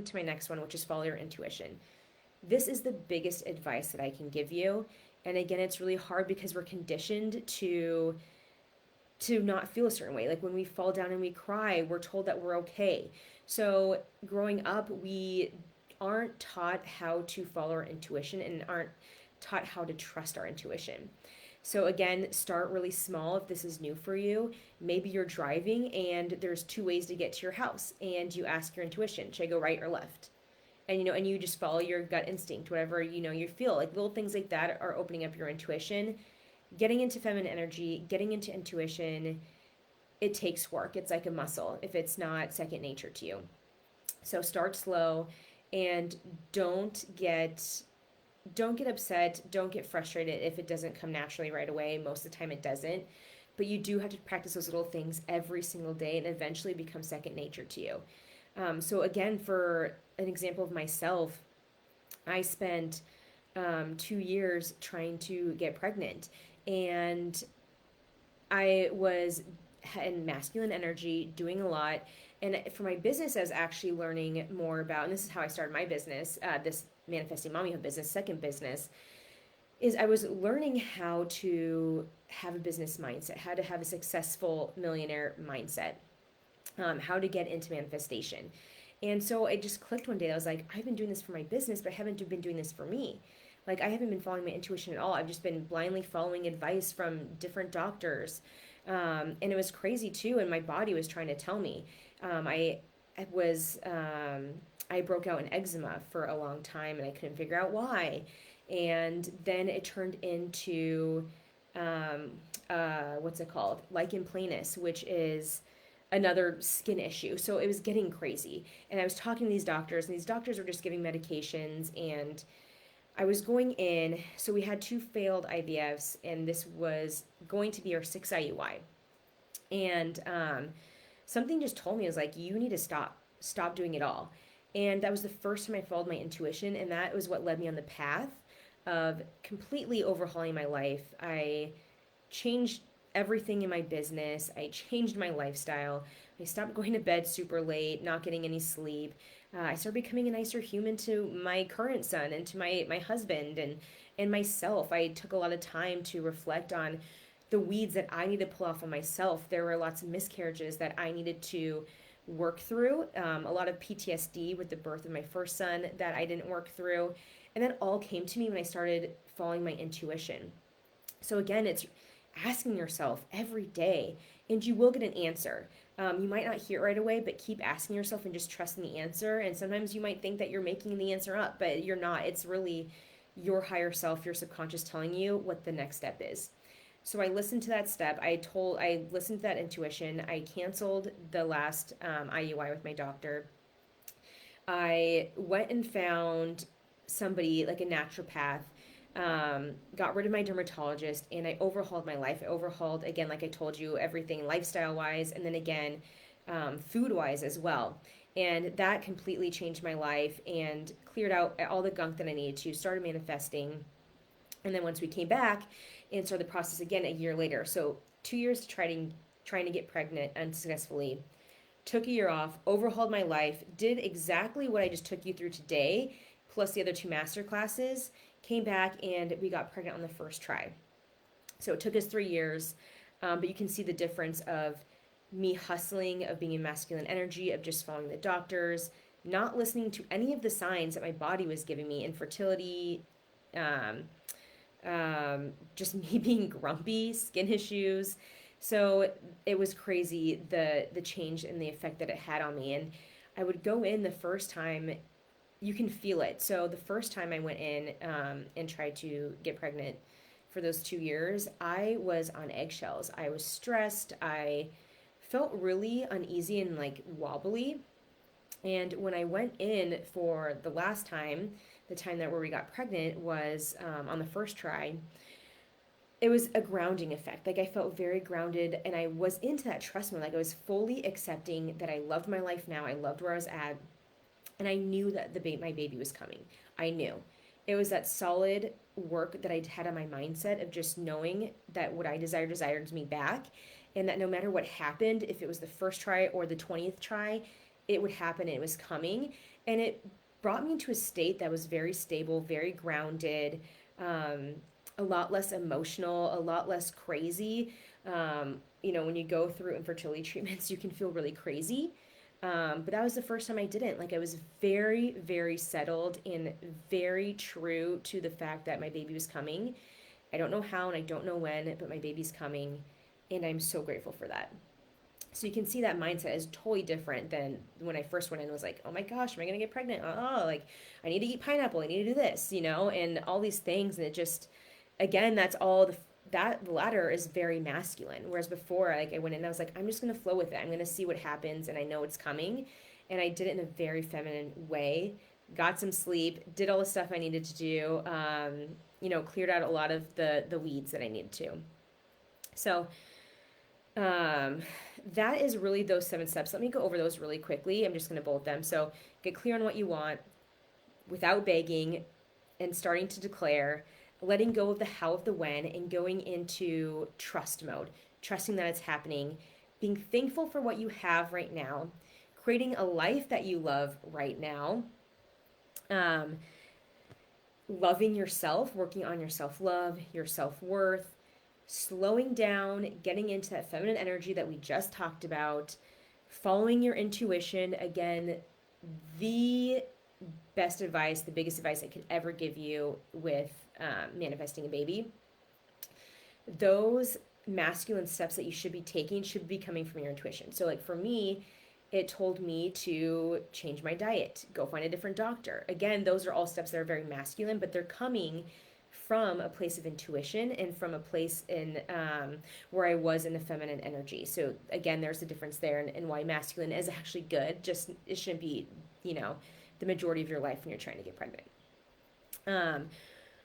to my next one, which is follow your intuition. This is the biggest advice that I can give you. And again, it's really hard because we're conditioned to not feel a certain way. Like when we fall down and we cry, we're told that we're okay. So growing up, we aren't taught how to follow our intuition and aren't taught how to trust our intuition. So again, start really small if this is new for you. Maybe you're driving and there's two ways to get to your house and you ask your intuition, should I go right or left? And and you just follow your gut instinct, whatever you feel. Like little things like that are opening up your intuition. Getting into feminine energy, getting into intuition, it takes work. It's like a muscle if it's not second nature to you. So start slow and don't get don't get upset, don't get frustrated if it doesn't come naturally right away. Most of the time it doesn't. But you do have to practice those little things every single day and eventually become second nature to you. So, again, for an example of myself, I spent 2 years trying to get pregnant. And I was in masculine energy, doing a lot. And for my business, I was actually learning more about, and this is how I started my business, this manifesting mommyhood business, second business, is I was learning how to have a business mindset, how to have a successful millionaire mindset, how to get into manifestation. And so it just clicked one day. I was like, I've been doing this for my business, but I haven't been doing this for me. Like, I haven't been following my intuition at all. I've just been blindly following advice from different doctors. And it was crazy too. And my body was trying to tell me. I was, I broke out in eczema for a long time and I couldn't figure out why. And then it turned into, what's it called? Lichen planus, which is another skin issue. So it was getting crazy. And I was talking to these doctors, and these doctors were just giving medications. And I was going in, so we had two failed IVFs, and this was going to be our sixth IUI. And something just told me, I was like, you need to stop doing it all. And that was the first time I followed my intuition, and that was what led me on the path of completely overhauling my life. I changed everything in my business. I changed my lifestyle. I stopped going to bed super late, not getting any sleep. I started becoming a nicer human to my current son and to my husband and myself. I took a lot of time to reflect on the weeds that I need to pull off on myself. There were lots of miscarriages that I needed to work through, a lot of PTSD with the birth of my first son that I didn't work through. And that all came to me when I started following my intuition. So again, it's asking yourself every day, and you will get an answer. You might not hear it right away, but keep asking yourself and just trusting the answer. And sometimes you might think that you're making the answer up, but you're not. It's really your higher self, your subconscious telling you what the next step is. So I listened to that step. I listened to that intuition. I canceled the last IUI with my doctor. I went and found somebody like a naturopath, got rid of my dermatologist, and I overhauled my life. I overhauled, again, like I told you, everything lifestyle wise, and then again, food wise as well. And that completely changed my life and cleared out all the gunk that I needed to, started manifesting. And then once we came back and started the process again a year later. So 2 years trying to get pregnant unsuccessfully. Took a year off, overhauled my life, did exactly what I just took you through today, plus the other two master classes, came back, and we got pregnant on the first try. So it took us 3 years, but you can see the difference of me hustling, of being in masculine energy, of just following the doctors, not listening to any of the signs that my body was giving me, infertility, um, just me being grumpy, skin issues. So it was crazy, the change and the effect that it had on me. And I would go in the first time, you can feel it. So the first time I went in and tried to get pregnant for those 2 years, I was on eggshells. I was stressed. I felt really uneasy and like wobbly. And when I went in for the last time, the time that where we got pregnant was on the first try, it was a grounding effect. Like I felt very grounded and I was into that trust mode. Like I was fully accepting that I loved my life now. I loved where I was at. And I knew that my baby was coming. I knew. It was that solid work that I'd had on my mindset of just knowing that what I desired me back. And that no matter what happened, if it was the first try or the 20th try, it would happen and it was coming. And it brought me into a state that was very stable, very grounded, um, a lot less emotional, a lot less crazy. When you go through infertility treatments, you can feel really crazy. But that was the first time I didn't. Like, I was very, very settled and very true to the fact that my baby was coming. I don't know how and I don't know when, but my baby's coming. And I'm so grateful for that. So you can see that mindset is totally different than when I first went in and was like, oh my gosh, am I going to get pregnant? Oh, like I need to eat pineapple. I need to do this, and all these things. And it just, again, that latter is very masculine. Whereas before, like I went in and I was like, I'm just going to flow with it. I'm going to see what happens. And I know it's coming. And I did it in a very feminine way, got some sleep, did all the stuff I needed to do, cleared out a lot of the weeds that I needed to. So, um, that is really those 7 steps. Let me go over those really quickly. I'm just going to bold them. So get clear on what you want without begging and starting to declare, letting go of the how of the when and going into trust mode, trusting that it's happening, being thankful for what you have right now, creating a life that you love right now, um, loving yourself, working on your self love, your self worth, slowing down, getting into that feminine energy that we just talked about, following your intuition. Again, the best advice, the biggest advice I could ever give you with manifesting a baby. Those masculine steps that you should be taking should be coming from your intuition. So, like for me, it told me to change my diet, go find a different doctor. Again, those are all steps that are very masculine, but they're coming from a place of intuition and from a place in where I was in the feminine energy. So again, there's a difference there, and why masculine is actually good. Just it shouldn't be, the majority of your life when you're trying to get pregnant.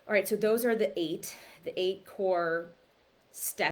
All right, so those are the eight core steps